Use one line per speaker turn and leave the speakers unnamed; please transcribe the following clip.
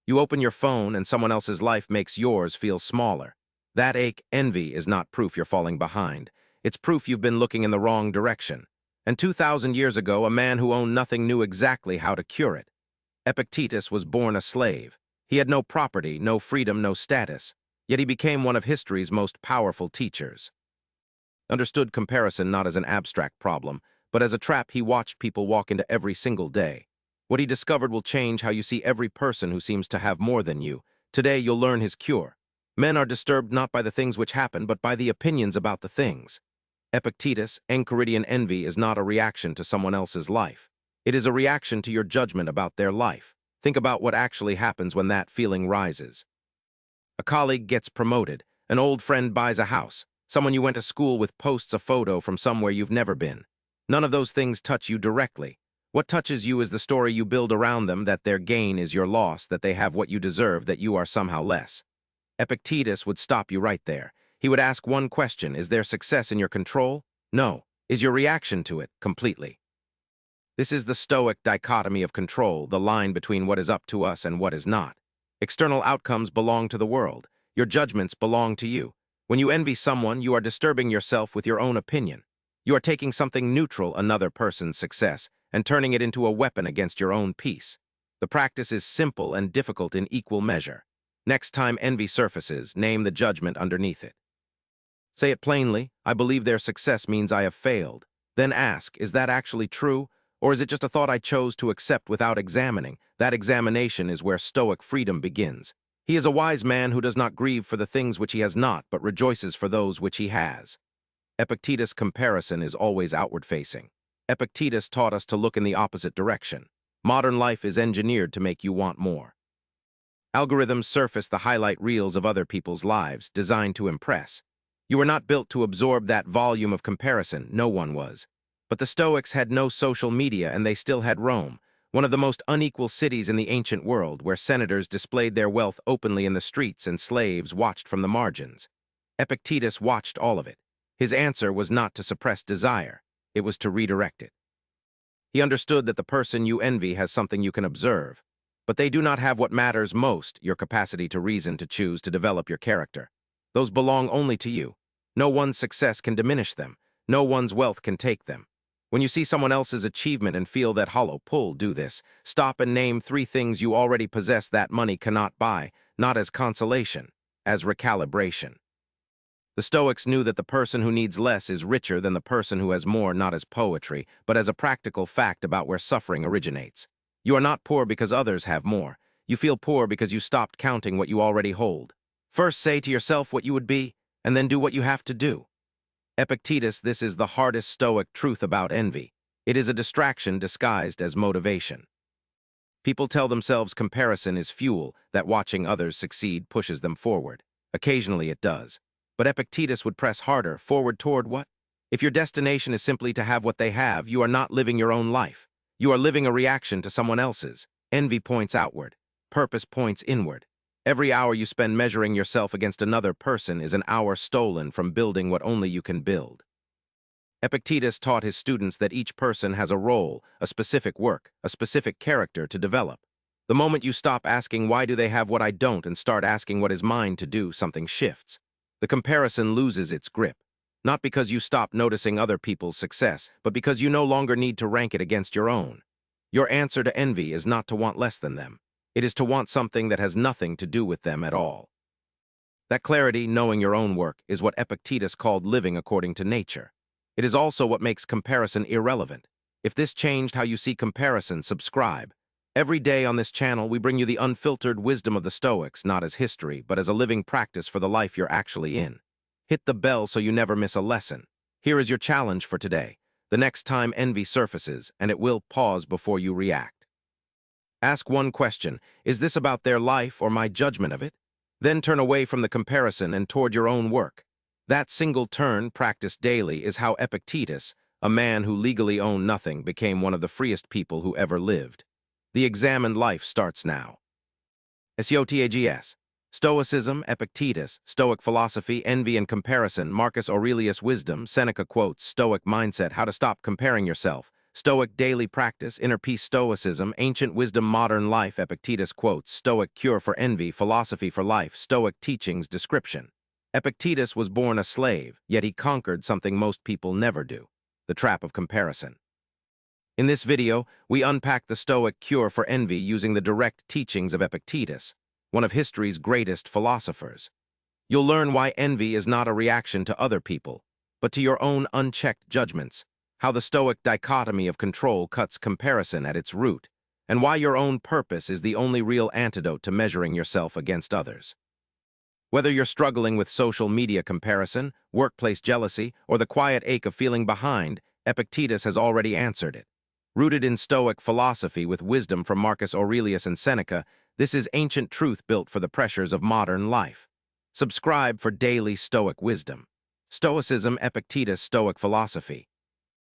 You open your phone and someone else's life makes yours feel smaller. That ache, envy, is not proof you're falling behind. It's proof you've been looking in the wrong direction. And 2,000 years ago, a man who owned nothing knew exactly how to cure it. Epictetus was born a slave. He had no property, no freedom, no status, yet he became one of history's most powerful teachers. Understood comparison not as an abstract problem, but as a trap he watched people walk into every single day. What he discovered will change how you see every person who seems to have more than you. Today you'll learn his cure. Men are disturbed not by the things which happen, but by the opinions about the things. Epictetus, Enchiridion envy is not a reaction to someone else's life. It is a reaction to your judgment about their life. Think about what actually happens when that feeling rises. A colleague gets promoted. An old friend buys a house. Someone you went to school with posts a photo from somewhere you've never been. None of those things touch you directly. What touches you is the story you build around them, that their gain is your loss, that they have what you deserve, that you are somehow less. Epictetus would stop you right there. He would ask one question: is their success in your control? No. Is your reaction to it? Completely. This is the Stoic dichotomy of control, the line between what is up to us and what is not. External outcomes belong to the world. Your judgments belong to you. When you envy someone, you are disturbing yourself with your own opinion. You are taking something neutral, another person's success, and turning it into a weapon against your own peace. The practice is simple and difficult in equal measure. Next time envy surfaces, name the judgment underneath it. Say it plainly: I believe their success means I have failed. Then ask, is that actually true? Or is it just a thought I chose to accept without examining? That examination is where Stoic freedom begins. He is a wise man who does not grieve for the things which he has not, but rejoices for those which he has. Epictetus' comparison is always outward-facing. Epictetus taught us to look in the opposite direction. Modern life is engineered to make you want more. Algorithms surface the highlight reels of other people's lives, designed to impress. You were not built to absorb that volume of comparison. No one was. But the Stoics had no social media, and they still had Rome, one of the most unequal cities in the ancient world, where senators displayed their wealth openly in the streets and slaves watched from the margins. Epictetus watched all of it. His answer was not to suppress desire. It was to redirect it. He understood that the person you envy has something you can observe, but they do not have what matters most: your capacity to reason, to choose, to develop your character. Those belong only to you. No one's success can diminish them. No one's wealth can take them. When you see someone else's achievement and feel that hollow pull, do this. Stop and name 3 things you already possess that money cannot buy, not as consolation, as recalibration. The Stoics knew that the person who needs less is richer than the person who has more, not as poetry, but as a practical fact about where suffering originates. You are not poor because others have more. You feel poor because you stopped counting what you already hold. First say to yourself what you would be, and then do what you have to do. Epictetus, this is the hardest Stoic truth about envy. It is a distraction disguised as motivation. People tell themselves comparison is fuel, that watching others succeed pushes them forward. Occasionally it does. But Epictetus would press harder, forward toward what? If your destination is simply to have what they have, you are not living your own life. You are living a reaction to someone else's. Envy points outward. Purpose points inward. Every hour you spend measuring yourself against another person is an hour stolen from building what only you can build. Epictetus taught his students that each person has a role, a specific work, a specific character to develop. The moment you stop asking why do they have what I don't and start asking what is mine to do, something shifts. The comparison loses its grip. Not because you stop noticing other people's success, but because you no longer need to rank it against your own. Your answer to envy is not to want less than them. It is to want something that has nothing to do with them at all. That clarity, knowing your own work, is what Epictetus called living according to nature. It is also what makes comparison irrelevant. If this changed how you see comparison, subscribe. Every day on this channel, we bring you the unfiltered wisdom of the Stoics, not as history, but as a living practice for the life you're actually in. Hit the bell so you never miss a lesson. Here is your challenge for today. The next time envy surfaces, and it will, pause before you react. Ask one question: is this about their life or my judgment of it? Then turn away from the comparison and toward your own work. That single turn, practiced daily, is how Epictetus, a man who legally owned nothing, became one of the freest people who ever lived. The examined life starts now. SEOTAGS. Stoicism, Epictetus, Stoic philosophy, envy and comparison, Marcus Aurelius wisdom, Seneca quotes, Stoic mindset, how to stop comparing yourself, Stoic daily practice, inner peace Stoicism, ancient wisdom modern life Epictetus quotes, Stoic cure for envy, philosophy for life, Stoic teachings description. Epictetus was born a slave, yet he conquered something most people never do, the trap of comparison. In this video, we unpack the Stoic cure for envy using the direct teachings of Epictetus, one of history's greatest philosophers. You'll learn why envy is not a reaction to other people, but to your own unchecked judgments, how the Stoic dichotomy of control cuts comparison at its root, and why your own purpose is the only real antidote to measuring yourself against others. Whether you're struggling with social media comparison, workplace jealousy, or the quiet ache of feeling behind, Epictetus has already answered it. Rooted in Stoic philosophy with wisdom from Marcus Aurelius and Seneca, this is ancient truth built for the pressures of modern life. Subscribe for daily Stoic wisdom. Stoicism, Epictetus, Stoic philosophy.